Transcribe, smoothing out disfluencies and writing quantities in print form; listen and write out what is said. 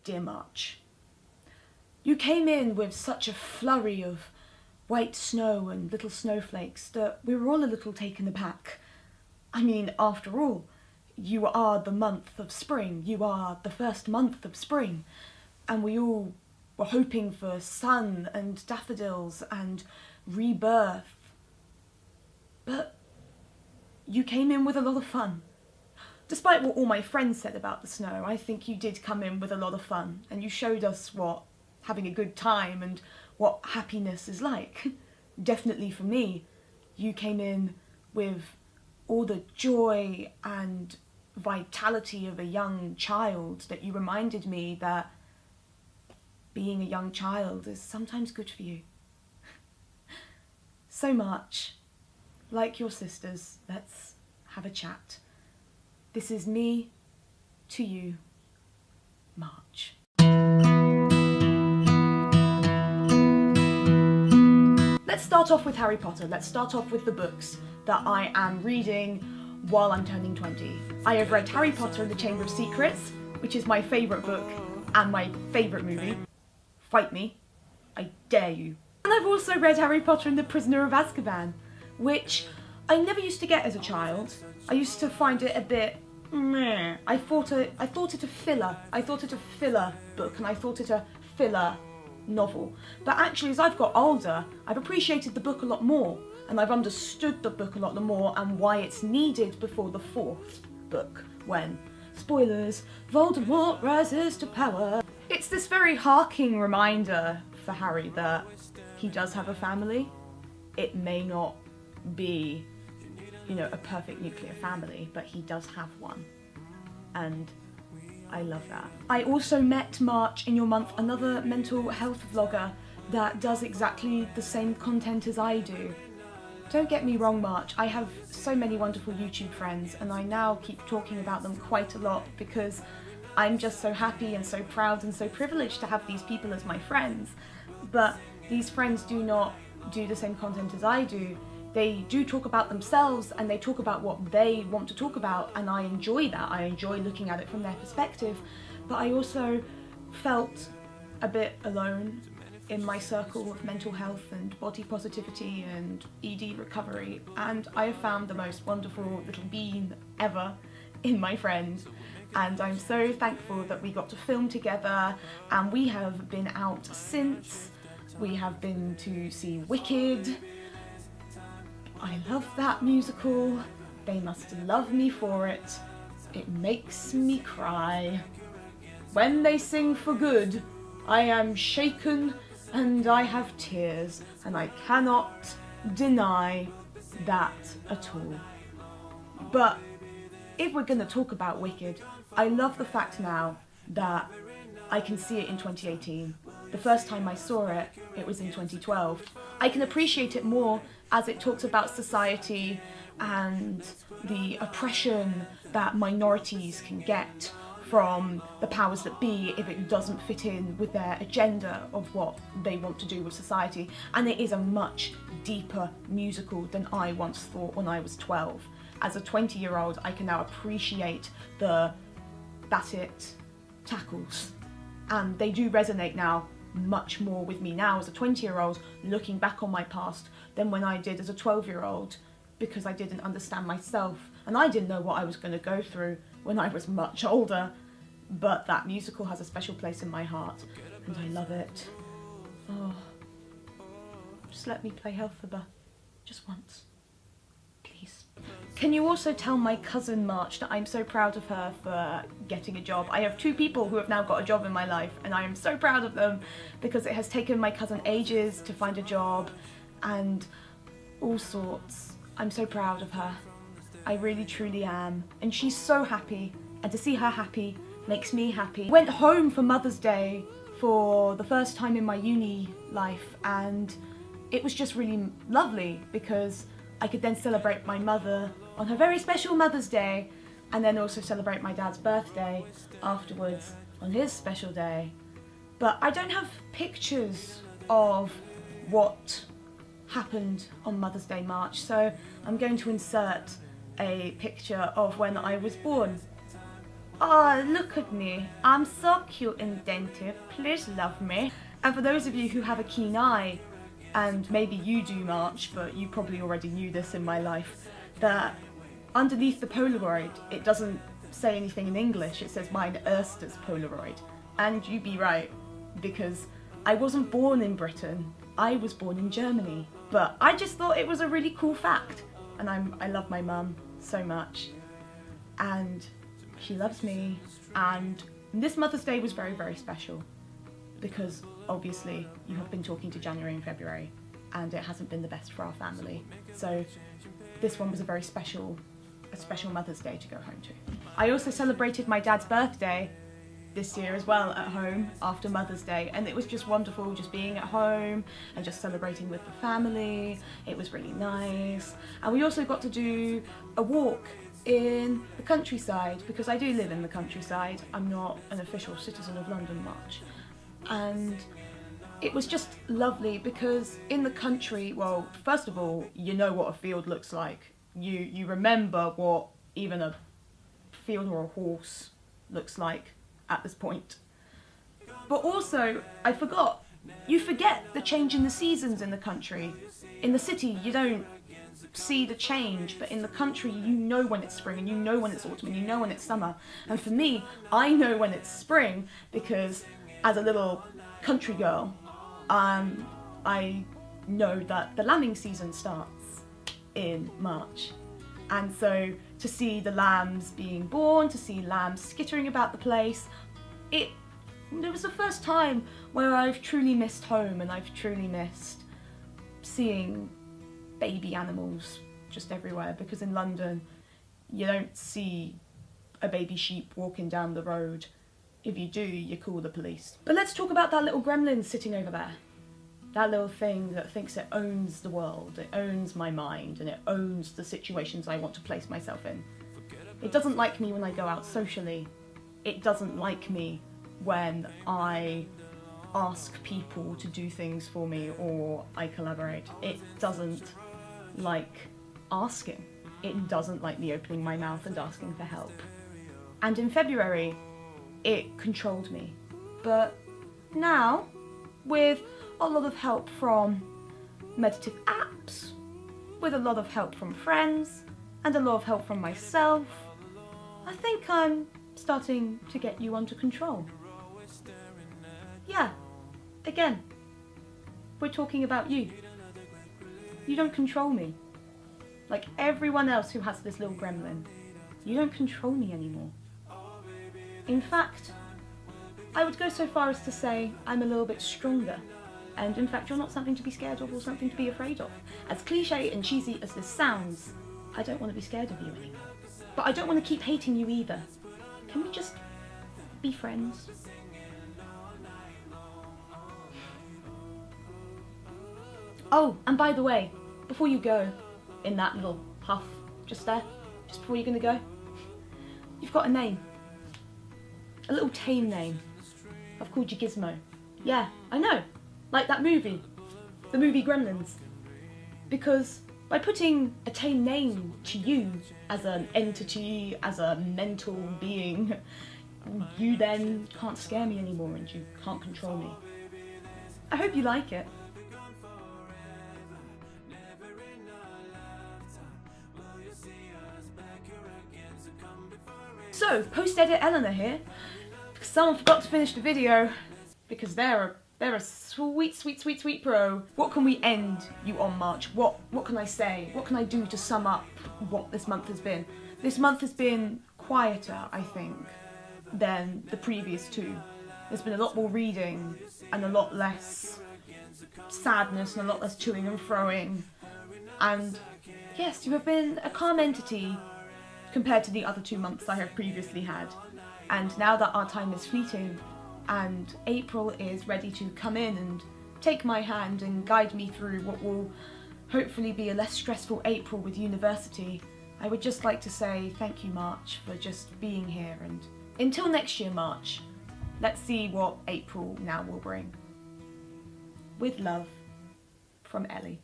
dear March. You came in with such a flurry of white snow and little snowflakes that we were all a little taken aback. I mean, after all, you are the month of spring, you are the first month of spring, and we all were hoping for sun and daffodils and rebirth. But you came in with a lot of fun. Despite what all my friends said about the snow, I think you did come in with a lot of fun, and you showed us what having a good time and what happiness is like. Definitely for me, you came in with all the joy and vitality of a young child that you reminded me that being a young child is sometimes good for you. So March, like your sisters, let's have a chat. This is me to you, March. Let's start off with Harry Potter. Let's start off with the books that I am reading while I'm turning 20. I have read Harry Potter and the Chamber of Secrets, which is my favourite book and my favourite movie. Fight me. I dare you. And I've also read Harry Potter and the Prisoner of Azkaban, which I never used to get as a child. I used to find it a bit meh. I thought it a filler. I thought it a filler book, and I thought it a filler novel. But actually, as I've got older, I've appreciated the book a lot more, and I've understood the book a lot more and why it's needed before the fourth book, when, spoilers, Voldemort rises to power. It's this very harking reminder for Harry that he does have a family. It may not be, you know, a perfect nuclear family, but he does have one. And I love that. I also met March in your month, another mental health vlogger that does exactly the same content as I do. Don't get me wrong, March, I have so many wonderful YouTube friends, and I now keep talking about them quite a lot because I'm just so happy and so proud and so privileged to have these people as my friends. But these friends do not do the same content as I do. They do talk about themselves and they talk about what they want to talk about, and I enjoy that. I enjoy looking at it from their perspective, but I also felt a bit alone in my circle of mental health and body positivity and ED recovery, and I have found the most wonderful little bean ever in my friend, and I'm so thankful that we got to film together, and we have been out since. We have been to see Wicked. I love that musical. They must love me for it. It makes me cry. When they sing for good, I am shaken and I have tears, and I cannot deny that at all. But if we're going to talk about Wicked, I love the fact now that I can see it in 2018. The first time I saw it, it was in 2012. I can appreciate it more as it talks about society and the oppression that minorities can get from the powers that be if it doesn't fit in with their agenda of what they want to do with society. And it is a much deeper musical than I once thought when I was 12. As a 20-year-old, I can now appreciate that it tackles. And they do resonate now much more with me now as a 20-year-old, looking back on my past, than when I did as a 12-year-old, because I didn't understand myself and I didn't know what I was going to go through when I was much older. But that musical has a special place in my heart and I love it. Oh, just let me play Elphaba, just once, please. Can you also tell my cousin March that I'm so proud of her for getting a job? I have 2 people who have now got a job in my life, and I am so proud of them because it has taken my cousin ages to find a job and all sorts. I'm so proud of her. I really truly am. And she's so happy, and to see her happy makes me happy. I went home for Mother's Day for the first time in my uni life, and it was just really lovely because I could then celebrate my mother on her very special Mother's Day, and then also celebrate my dad's birthday afterwards on his special day. But I don't have pictures of what happened on Mother's Day, March, so I'm going to insert a picture of when I was born. oh, look at me, I'm so cute and dainty, please love me. And for those of you who have a keen eye, and maybe you do, March, but you probably already knew this in my life, that underneath the Polaroid, it doesn't say anything in English, it says Mein erstes Polaroid. And you be right, because I wasn't born in Britain, I was born in Germany. But I just thought it was a really cool fact. And I love my mum so much. And she loves me. And this Mother's Day was very, very special. Because obviously you have been talking to January and February, and it hasn't been the best for our family. So this one was a special Mother's Day to go home to. I also celebrated my dad's birthday this year as well at home after Mother's Day, and it was just wonderful just being at home and just celebrating with the family. It was really nice. And we also got to do a walk in the countryside, because I do live in the countryside. I'm not an official citizen of London, March. And it was just lovely because in the country, well, first of all, you know what a field looks like. You remember what even a field or a horse looks like at this point. But also, you forget the change in the seasons in the country. In the city, you don't see the change, but in the country, you know when it's spring, and you know when it's autumn, and you know when it's summer. And for me, I know when it's spring because as a little country girl, I know that the lambing season starts in March. And so to see the lambs being born, to see lambs skittering about the place, it was the first time where I've truly missed home, and I've truly missed seeing baby animals just everywhere, because in London you don't see a baby sheep walking down the road. If you do, you call the police. But let's talk about that little gremlin sitting over there. That little thing that thinks it owns the world, it owns my mind, and it owns the situations I want to place myself in. It doesn't like me when I go out socially. It doesn't like me when I ask people to do things for me or I collaborate. It doesn't like asking. It doesn't like me opening my mouth and asking for help. And in February, it controlled me. But now, with a lot of help from meditative apps, with a lot of help from friends, and a lot of help from myself, I think I'm starting to get you under control. Yeah, again, we're talking about you. You don't control me. Like everyone else who has this little gremlin, you don't control me anymore. In fact, I would go so far as to say I'm a little bit stronger. And in fact, you're not something to be scared of or something to be afraid of. As cliche and cheesy as this sounds, I don't want to be scared of you anymore. But I don't want to keep hating you either. Can we just be friends? Oh, and by the way, before you go, in that little puff just there, just before you're going to go, you've got a name. A little tame name. I've called you Gizmo. Yeah, I know. Like that movie. The movie Gremlins. Because by putting a tame name to you as an entity, as a mental being, you then can't scare me anymore and you can't control me. I hope you like it. So, post-edit Eleanor here, because someone forgot to finish the video, because they're a sweet pro. What can we end you on, March? What can I say? What can I do to sum up what this month has been? This month has been quieter, I think, than the previous two. There's been a lot more reading, and a lot less sadness, and a lot less toing and froing. And yes, you have been a calm entity compared to the other 2 months I have previously had. And now that our time is fleeting, and April is ready to come in and take my hand and guide me through what will hopefully be a less stressful April with university, I would just like to say thank you, March, for just being here, and until next year, March, let's see what April now will bring. With love, from Ellie.